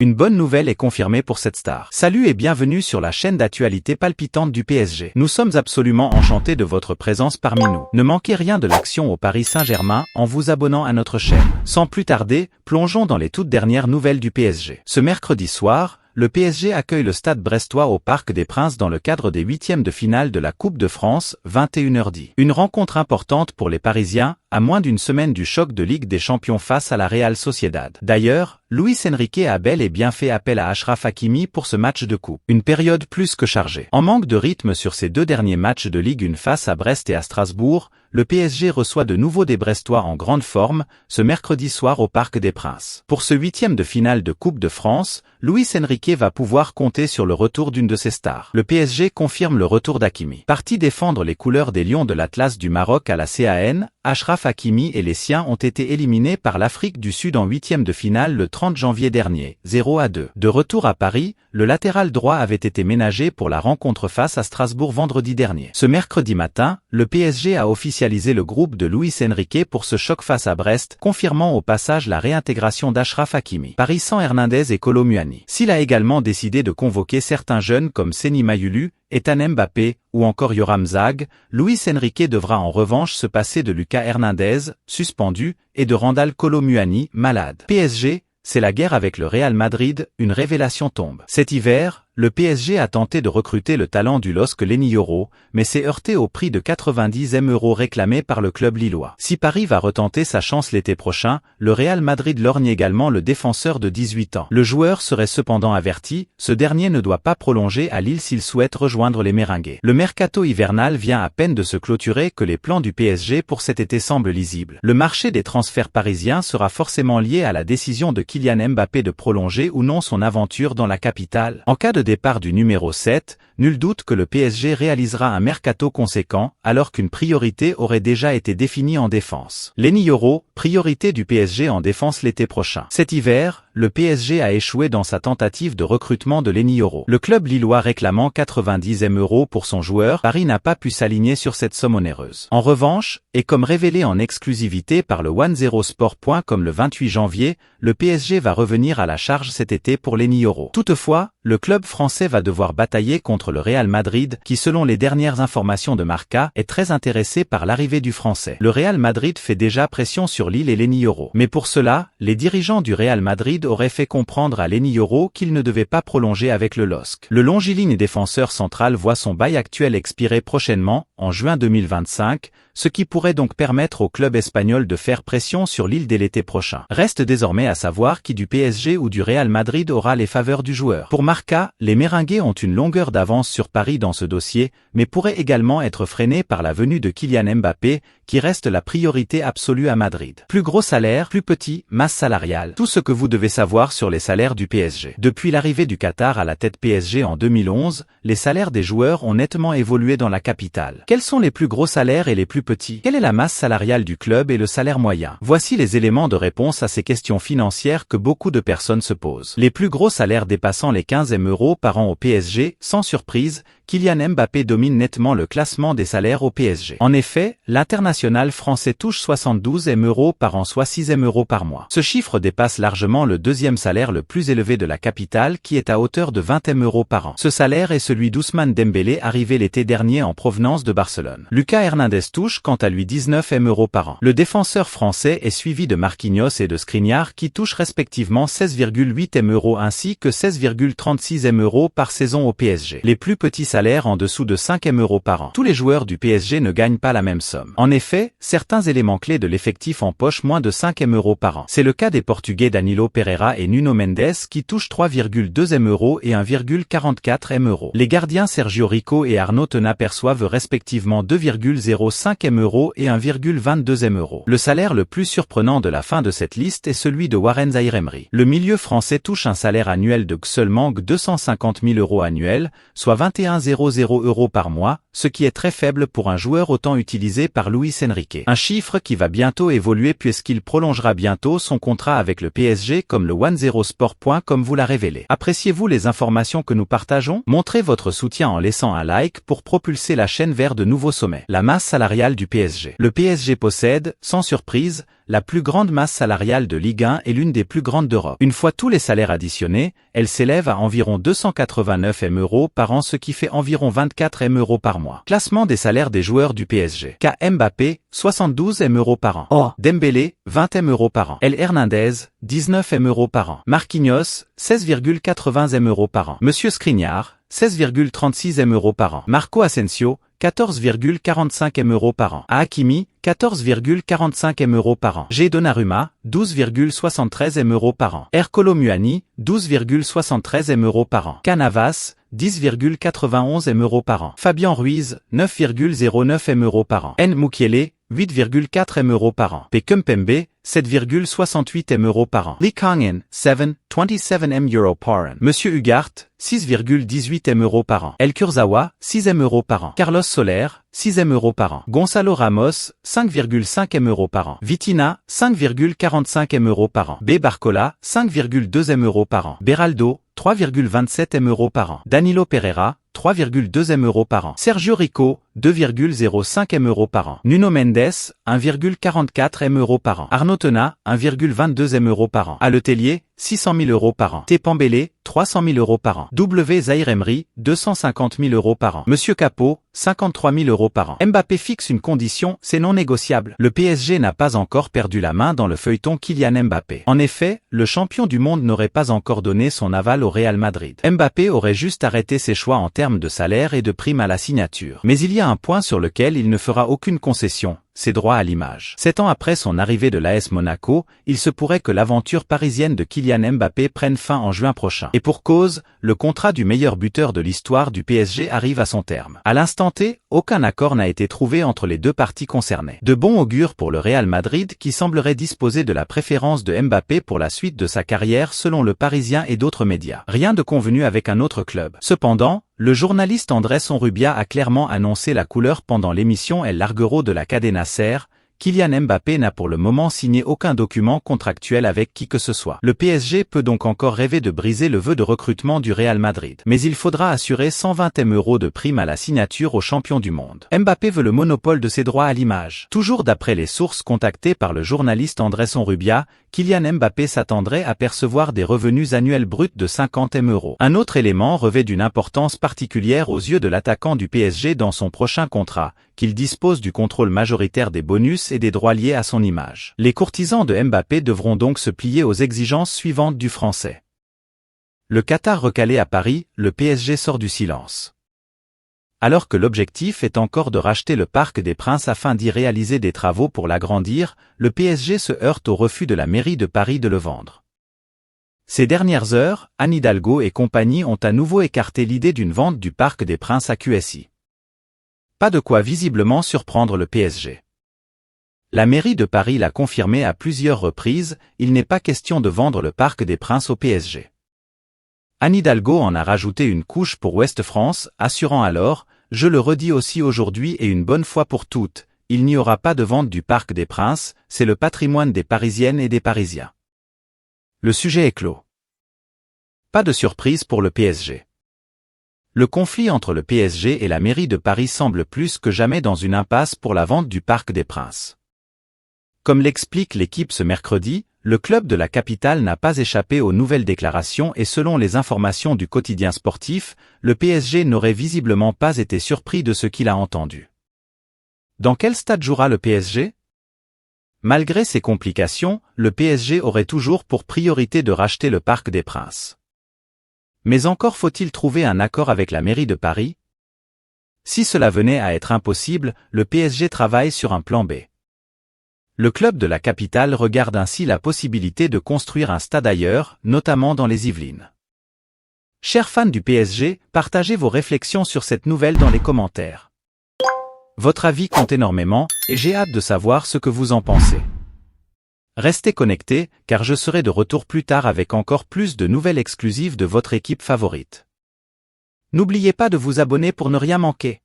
Une bonne nouvelle est confirmée pour cette star. Salut et bienvenue sur la chaîne d'actualité palpitante du PSG. Nous sommes absolument enchantés de votre présence parmi nous. Ne manquez rien de l'action au Paris Saint-Germain en vous abonnant à notre chaîne. Sans plus tarder, plongeons dans les toutes dernières nouvelles du PSG. Ce mercredi soir, le PSG accueille le Stade brestois au Parc des Princes dans le cadre des huitièmes de finale de la Coupe de France, 21h10. Une rencontre importante pour les Parisiens, à moins d'une semaine du choc de Ligue des Champions face à la Real Sociedad. D'ailleurs, Luis Enrique a bel et bien fait appel à Achraf Hakimi pour ce match de coupe. Une période plus que chargée. En manque de rythme sur ses deux derniers matchs de Ligue 1 face à Brest et à Strasbourg, le PSG reçoit de nouveau des Brestois en grande forme, ce mercredi soir au Parc des Princes. Pour ce huitième de finale de Coupe de France, Luis Enrique va pouvoir compter sur le retour d'une de ses stars. Le PSG confirme le retour d'Hakimi. Parti défendre les couleurs des Lions de l'Atlas du Maroc à la CAN, Achraf Hakimi et les siens ont été éliminés par l'Afrique du Sud en huitième de finale le 30 janvier dernier, 0-2. De retour à Paris, le latéral droit avait été ménagé pour la rencontre face à Strasbourg vendredi dernier. Ce mercredi matin, le PSG a officialisé le groupe de Luis Enrique pour ce choc face à Brest, confirmant au passage la réintégration d'Achraf Hakimi. Paris sans Hernandez et Kolo Muani. S'il a également décidé de convoquer certains jeunes comme Seny Mayulu, Ethan Mbappé ou encore Yoram Zag, Luis Enrique devra en revanche se passer de Lucas Hernandez, suspendu, et de Randal Kolo Muani, malade. PSG, c'est la guerre avec le Real Madrid, une révélation tombe. Cet hiver, le PSG a tenté de recruter le talent du LOSC Leny Yoro, mais s'est heurté au prix de 90 M € réclamé par le club lillois. Si Paris va retenter sa chance l'été prochain, le Real Madrid lorgne également le défenseur de 18 ans. Le joueur serait cependant averti, ce dernier ne doit pas prolonger à Lille s'il souhaite rejoindre les Merengues. Le mercato hivernal vient à peine de se clôturer que les plans du PSG pour cet été semblent lisibles. Le marché des transferts parisiens sera forcément lié à la décision de Kylian Mbappé de prolonger ou non son aventure dans la capitale. En cas de départ du numéro 7, nul doute que le PSG réalisera un mercato conséquent, alors qu'une priorité aurait déjà été définie en défense. Leny Yoro, priorité du PSG en défense l'été prochain. Cet hiver, le PSG a échoué dans sa tentative de recrutement de Leny Yoro. Le club lillois réclamant 90 M € pour son joueur, Paris n'a pas pu s'aligner sur cette somme onéreuse. En revanche, et comme révélé en exclusivité par le 10sport.com le 28 janvier, le PSG va revenir à la charge cet été pour Leny Yoro. Toutefois, le club français va devoir batailler contre le Real Madrid qui, selon les dernières informations de Marca, est très intéressé par l'arrivée du français. Le Real Madrid fait déjà pression sur Lille et Leny Yoro. Mais pour cela, les dirigeants du Real Madrid auraient fait comprendre à Leny Yoro qu'il ne devait pas prolonger avec le LOSC. Le longiligne défenseur central voit son bail actuel expirer prochainement, en juin 2025, ce qui pourrait donc permettre au club espagnol de faire pression sur Lille dès l'été prochain. Reste désormais à savoir qui du PSG ou du Real Madrid aura les faveurs du joueur. Pour Marca, les Merengues ont une longueur d'avance sur Paris dans ce dossier, mais pourraient également être freinés par la venue de Kylian Mbappé, qui reste la priorité absolue à Madrid. Plus gros salaire, plus petit, masse salariale. Tout ce que vous devez savoir sur les salaires du PSG. Depuis l'arrivée du Qatar à la tête PSG en 2011, les salaires des joueurs ont nettement évolué dans la capitale. Quels sont les plus gros salaires et les plus petits? Quelle est la masse salariale du club et le salaire moyen? Voici les éléments de réponse à ces questions financières que beaucoup de personnes se posent. Les plus gros salaires dépassant les 15 M € par an au PSG, sans surprise, Kylian Mbappé domine nettement le classement des salaires au PSG. En effet, l'international français touche 72 M € par an, soit 6 M € par mois. Ce chiffre dépasse largement le deuxième salaire le plus élevé de la capitale qui est à hauteur de 20 M € par an. Ce salaire est celui d'Ousmane Dembélé arrivé l'été dernier en provenance de Barcelone. Lucas Hernandez touche quant à lui 19 M € par an. Le défenseur français est suivi de Marquinhos et de Skriniar qui touchent respectivement 16,8 M € ainsi que 16,36 M € par saison au PSG. Les plus petits salaires en dessous de 5 M € par an. Tous les joueurs du PSG ne gagnent pas la même somme. En effet, certains éléments clés de l'effectif empochent moins de 5 M € par an. C'est le cas des Portugais Danilo Pereira et Nuno Mendes qui touchent 3,2 M € et 1,44 M €. Les gardiens Sergio Rico et Arnaud Tena perçoivent respectivement 2,05 M € et 1,22 M €. Le salaire le plus surprenant de la fin de cette liste est celui de Warren Zaïre-Emery. Le milieu français touche un salaire annuel de seulement 250 000 € annuels, soit 21,00 € par mois, ce qui est très faible pour un joueur autant utilisé par Luis Enrique. Un chiffre qui va bientôt évoluer puisqu'il prolongera bientôt son contrat avec le PSG comme le 10sport.com vous l'a révélé. Appréciez-vous les informations que nous partageons? Montrez votre soutien en laissant un like pour propulser la chaîne vers de nouveaux sommets. La masse salariale du PSG. Le PSG possède, sans surprise, la plus grande masse salariale de Ligue 1 et l'une des plus grandes d'Europe. Une fois tous les salaires additionnés, elle s'élève à environ 289 M € par an, ce qui fait environ 24 M € par mois. Classement des salaires des joueurs du PSG. K. Mbappé, 72 M € par an. Oh. Dembélé, 20 M € par an. El Hernandez, 19 M € par an. Marquinhos, 16,80 M € par an. Monsieur Skriniar, 16,36 M € par an. Marco Asensio, 14,45 M € par an. Hakimi, 14,45 M € par an. G. Donnarumma, 12,73 M € par an. Ercolo Muani, 12,73 M € par an. Canavas, 10,91 M € par an. Fabian Ruiz, 9,09 M € par an. N. Mukiele, 8,4 M € par an. P. Kimpembe, 7,68 M € par an. Lee Kang-in, 7,27 M € par an. Monsieur Ugarte, 6,18 M € par an. El Kurzawa, 6 M € par an. Carlos Soler, 6 M € par an. Gonzalo Ramos, 5,5 M € par an. Vitina, 5,45 M € par an. B. Barcola, 5,2 M € par an. Beraldo, 3,27 M € par an. Danilo Pereira, 3,2 M € par an. Sergio Rico, 2,05 M € par an. Nuno Mendes, 1,44 M € par an. Arnaud Tena, 1,22 M € par an. Aletellier, 600 000 € par an. Tepambele, 300 000 € par an. W. Zahir Emery, 250 000 € par an. Monsieur Capot, 53 000 € par an. Mbappé fixe une condition, c'est non négociable. Le PSG n'a pas encore perdu la main dans le feuilleton Kylian Mbappé. En effet, le champion du monde n'aurait pas encore donné son aval au Real Madrid. Mbappé aurait juste arrêté ses choix en termes de salaire et de prime à la signature. Mais il y a un point sur lequel il ne fera aucune concession. Ses droits à l'image. 7 ans après son arrivée de l'AS Monaco, il se pourrait que l'aventure parisienne de Kylian Mbappé prenne fin en juin prochain. Et pour cause, le contrat du meilleur buteur de l'histoire du PSG arrive à son terme. À l'instant T, aucun accord n'a été trouvé entre les deux parties concernées. De bon augure pour le Real Madrid qui semblerait disposer de la préférence de Mbappé pour la suite de sa carrière selon le Parisien et d'autres médias. Rien de convenu avec un autre club. Cependant, le journaliste Andrés Onrubia a clairement annoncé la couleur pendant l'émission El Larguero de la Cadena SER. Kylian Mbappé n'a pour le moment signé aucun document contractuel avec qui que ce soit. Le PSG peut donc encore rêver de briser le vœu de recrutement du Real Madrid. Mais il faudra assurer 120 M € de prime à la signature au champion du monde. Mbappé veut le monopole de ses droits à l'image. Toujours d'après les sources contactées par le journaliste Andrés Onrubia, Kylian Mbappé s'attendrait à percevoir des revenus annuels bruts de 50 M €. Un autre élément revêt d'une importance particulière aux yeux de l'attaquant du PSG dans son prochain contrat, qu'il dispose du contrôle majoritaire des bonus et des droits liés à son image. Les courtisans de Mbappé devront donc se plier aux exigences suivantes du Français. Le Qatar recalé à Paris, le PSG sort du silence. Alors que l'objectif est encore de racheter le Parc des Princes afin d'y réaliser des travaux pour l'agrandir, le PSG se heurte au refus de la mairie de Paris de le vendre. Ces dernières heures, Anne Hidalgo et compagnie ont à nouveau écarté l'idée d'une vente du Parc des Princes à QSI. Pas de quoi visiblement surprendre le PSG. La mairie de Paris l'a confirmé à plusieurs reprises, il n'est pas question de vendre le Parc des Princes au PSG. Anne Hidalgo en a rajouté une couche pour Ouest France, assurant alors, je le redis aussi aujourd'hui et une bonne fois pour toutes, il n'y aura pas de vente du Parc des Princes, c'est le patrimoine des Parisiennes et des Parisiens. Le sujet est clos. Pas de surprise pour le PSG. Le conflit entre le PSG et la mairie de Paris semble plus que jamais dans une impasse pour la vente du Parc des Princes. Comme l'explique l'équipe ce mercredi, le club de la capitale n'a pas échappé aux nouvelles déclarations et selon les informations du quotidien sportif, le PSG n'aurait visiblement pas été surpris de ce qu'il a entendu. Dans quel stade jouera le PSG ? Malgré ces complications, le PSG aurait toujours pour priorité de racheter le Parc des Princes. Mais encore faut-il trouver un accord avec la mairie de Paris ? Si cela venait à être impossible, le PSG travaille sur un plan B. Le club de la capitale regarde ainsi la possibilité de construire un stade ailleurs, notamment dans les Yvelines. Chers fans du PSG, partagez vos réflexions sur cette nouvelle dans les commentaires. Votre avis compte énormément, et j'ai hâte de savoir ce que vous en pensez. Restez connectés, car je serai de retour plus tard avec encore plus de nouvelles exclusives de votre équipe favorite. N'oubliez pas de vous abonner pour ne rien manquer.